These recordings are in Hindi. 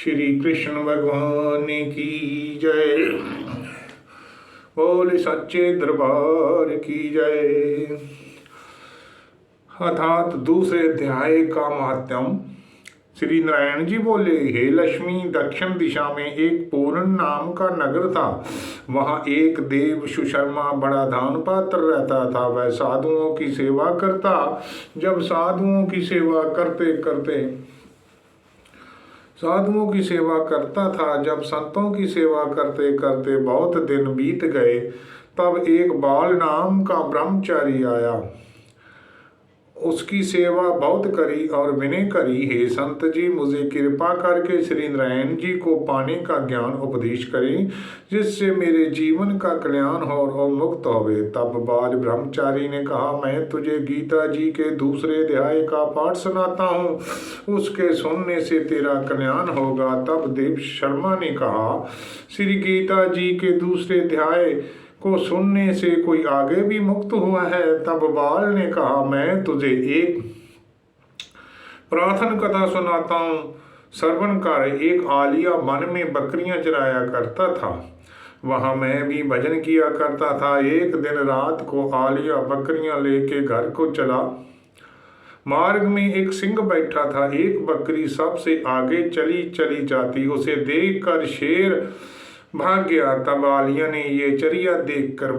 श्री कृष्ण भगवान की जय। बोले सच्चे दरबार की जय। अर्थात दूसरे अध्याय का महात्म। श्री नारायण जी बोले, हे लक्ष्मी, दक्षिण दिशा में एक पूर्ण नाम का नगर था। वहाँ एक देव सुशर्मा बड़ा दान पात्र रहता था। वह साधुओं की सेवा करता। जब साधुओं की सेवा करता था, जब संतों की सेवा करते करते बहुत दिन बीत गए, तब एक बाल नाम का ब्रह्मचारी आया। उसकी सेवा बहुत करी और विनय करी। हे संत जी, मुझे कृपा करके श्री नारायण जी को पाने का ज्ञान उपदेश करें, जिससे मेरे जीवन का कल्याण हो और मुक्त होवे। तब बाल ब्रह्मचारी ने कहा, मैं तुझे गीता जी के दूसरे अध्याय का पाठ सुनाता हूँ, उसके सुनने से तेरा कल्याण होगा। तब देव शर्मा ने कहा, श्री गीता जी के दूसरे अध्याय को सुनने से कोई आगे भी मुक्त हुआ है? तब बाल ने कहा, मैं तुझे एक प्रार्थना कथा सुनाता हूँ, श्रवण कर। एक आलिया वन में बकरियां चराया करता था। वहां मैं भी भजन किया करता था। एक दिन रात को आलिया बकरियां लेके घर को चला। मार्ग में एक सिंह बैठा था। एक बकरी सबसे आगे चली जाती, उसे देखकर शेर भाग गया। तब आलिया ने ये चर्या देखकर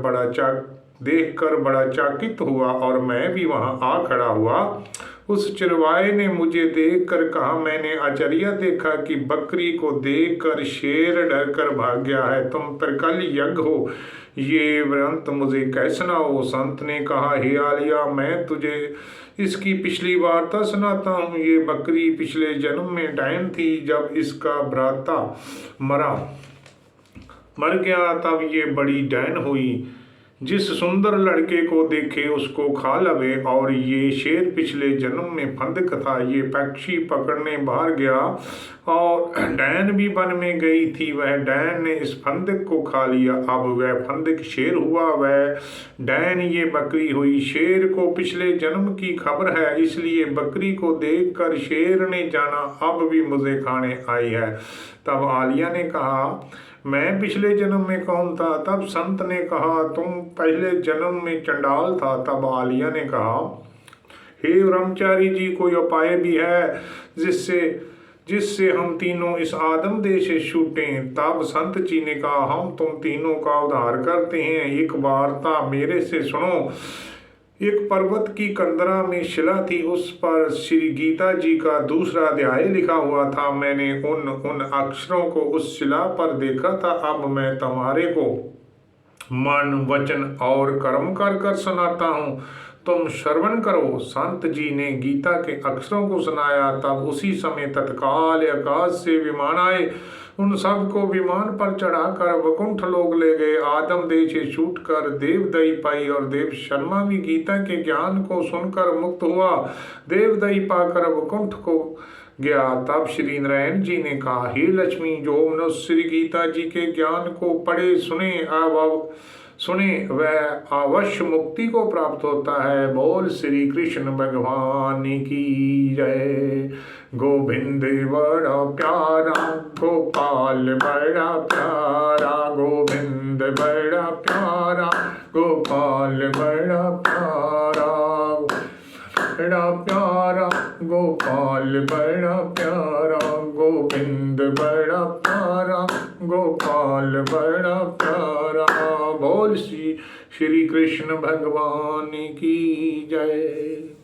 बड़ा चकित हुआ और मैं भी वहां आ खड़ा हुआ। उस चरवाहे ने मुझे देखकर कहा, मैंने आश्चर्य देखा कि बकरी को देखकर शेर डरकर भाग गया है। तुम त्रिकाल यज्ञ हो, ये वृंत मुझे कैसे सुनाओ? संत ने कहा, हे आलिया, मैं तुझे इसकी पिछली वार्ता सुनाता हूँ। ये बकरी पिछले जन्म में डायन थी। जब इसका भ्राता मर गया, तब ये बड़ी डैन हुई। जिस सुंदर लड़के को देखे उसको खा लवे। और ये शेर पिछले जन्म में फंदक था। ये पक्षी पकड़ने बाहर गया और डैन भी वन में गई थी। वह डैन ने इस फंदक को खा लिया। अब वह फंदक शेर हुआ, वह डैन ये बकरी हुई। शेर को पिछले जन्म की खबर है, इसलिए बकरी को देखकर शेर ने जाना अब भी मुझे खाने आई है। तब आलिया ने कहा, मैं पिछले जन्म में कौन था? तब संत ने कहा, तुम पहले जन्म में चंडाल था। तब आलिया ने कहा, हे ब्रह्मचारी जी, कोई उपाय भी है जिससे हम तीनों इस आदम देश से छूटें? तब संत जी ने कहा, हम तुम तीनों का उद्धार करते हैं। एक वार्ता मेरे से सुनो। एक पर्वत की कंदरा में शिला थी, उस पर श्री गीता जी का दूसरा अध्याय लिखा हुआ था। मैंने उन अक्षरों को उस शिला पर देखा था। अब मैं तुम्हारे को मन, वचन और कर्म कर सुनाता हूँ, तुम श्रवण करो। संत जी ने गीता के अक्षरों को सुनाया। तब उसी समय तत्काल आकाश से विमान आए। उन सब को विमान पर चढ़ाकर वैकुंठ लोग ले गए। आदम देश से छूटकर देवदयी पाई और देव शर्मा भी गीता के ज्ञान को सुनकर मुक्त हुआ। देवदयी पाकर वैकुंठ को गया। तब श्री नारायण जी ने कहा, हे लक्ष्मी, जो मनुष्य श्री गीता जी के ज्ञान को पढ़े सुने वह अवश्य मुक्ति को प्राप्त होता है। बोल श्री कृष्ण भगवान की जय। गोविंद बड़ा प्यारा, गोपाल बड़ा प्यारा, गोविंद बड़ा प्यारा, गोपाल बड़ा प्यारा, बड़ा प्यारा, गोपाल बड़ा प्यारा, गोविंद बड़ा प्यारा, गोपाल बड़ा प्यारा। बोल श्री कृष्ण भगवान की जय।